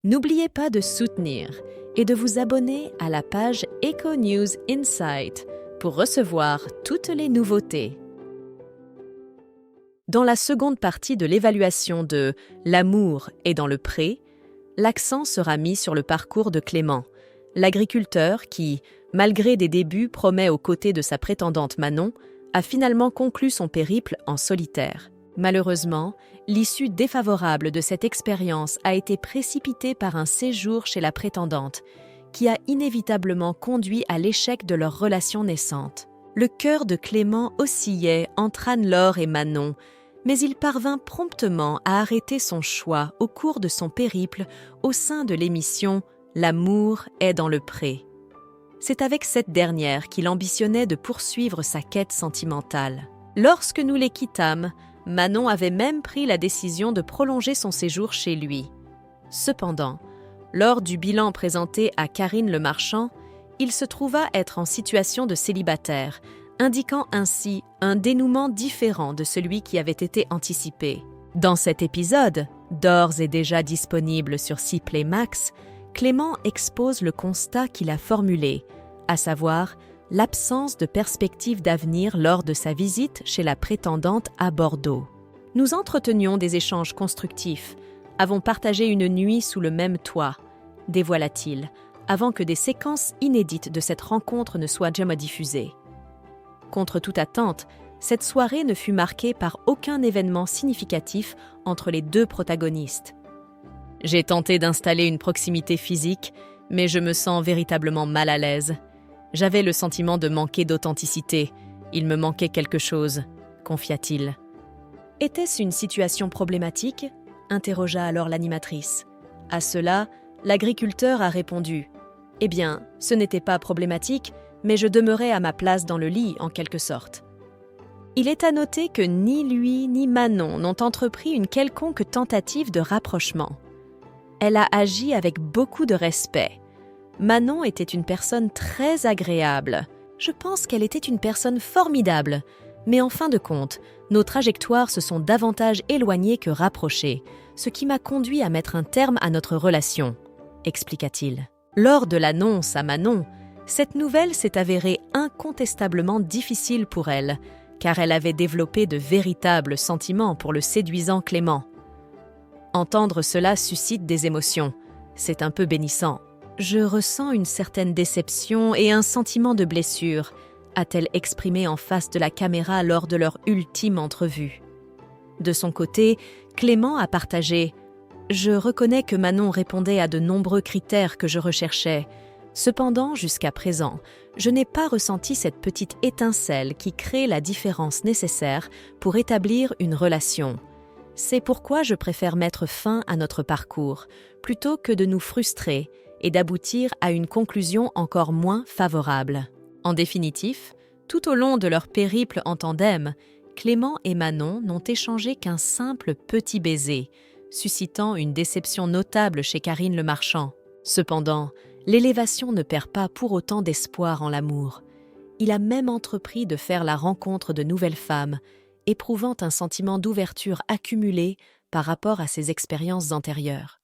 N'oubliez pas de soutenir et de vous abonner à la page Eco News Insight pour recevoir toutes les nouveautés. Dans la seconde partie de l'évaluation de L'amour est dans le pré, l'accent sera mis sur le parcours de Clément, l'agriculteur qui, malgré des débuts promet aux côtés de sa prétendante Manon, a finalement conclu son périple en solitaire. Malheureusement, l'issue défavorable de cette expérience a été précipitée par un séjour chez la prétendante, qui a inévitablement conduit à l'échec de leur relation naissante. Le cœur de Clément oscillait entre Anne-Laure et Manon, mais il parvint promptement à arrêter son choix au cours de son périple au sein de l'émission « L'amour est dans le pré ». C'est avec cette dernière qu'il ambitionnait de poursuivre sa quête sentimentale. Lorsque nous les quittâmes, Manon avait même pris la décision de prolonger son séjour chez lui. Cependant, lors du bilan présenté à Karine Le Marchand, il se trouva être en situation de célibataire, indiquant ainsi un dénouement différent de celui qui avait été anticipé. Dans cet épisode, d'ores et déjà disponible sur Ciplay Max, Clément expose le constat qu'il a formulé, à savoir l'absence de perspective d'avenir lors de sa visite chez la prétendante à Bordeaux. Nous entretenions des échanges constructifs, avons partagé une nuit sous le même toit, dévoila-t-il, avant que des séquences inédites de cette rencontre ne soient jamais diffusées. Contre toute attente, cette soirée ne fut marquée par aucun événement significatif entre les deux protagonistes. J'ai tenté d'installer une proximité physique, mais je me sens véritablement mal à l'aise. J'avais le sentiment de manquer d'authenticité. Il me manquait quelque chose, confia-t-il. Était-ce une situation problématique ? Interrogea alors l'animatrice. À cela, l'agriculteur a répondu. Eh bien, ce n'était pas problématique, mais je demeurais à ma place dans le lit, en quelque sorte. Il est à noter que ni lui ni Manon n'ont entrepris une quelconque tentative de rapprochement. Elle a agi avec beaucoup de respect. Manon était une personne très agréable. Je pense qu'elle était une personne formidable. Mais en fin de compte, nos trajectoires se sont davantage éloignées que rapprochées, ce qui m'a conduit à mettre un terme à notre relation, expliqua-t-il. Lors de l'annonce à Manon, cette nouvelle s'est avérée incontestablement difficile pour elle, car elle avait développé de véritables sentiments pour le séduisant Clément. Entendre cela suscite des émotions. C'est un peu bénissant. Je ressens une certaine déception et un sentiment de blessure, a-t-elle exprimé en face de la caméra lors de leur ultime entrevue. De son côté, Clément a partagé « Je reconnais que Manon répondait à de nombreux critères que je recherchais. Cependant, jusqu'à présent, je n'ai pas ressenti cette petite étincelle qui crée la différence nécessaire pour établir une relation. C'est pourquoi je préfère mettre fin à notre parcours, plutôt que de nous frustrer et d'aboutir à une conclusion encore moins favorable. » En définitif, tout au long de leur périple en tandem, Clément et Manon n'ont échangé qu'un simple petit baiser, suscitant une déception notable chez Karine Le Marchand. Cependant, l'élévation ne perd pas pour autant d'espoir en l'amour. Il a même entrepris de faire la rencontre de nouvelles femmes, éprouvant un sentiment d'ouverture accumulé par rapport à ses expériences antérieures.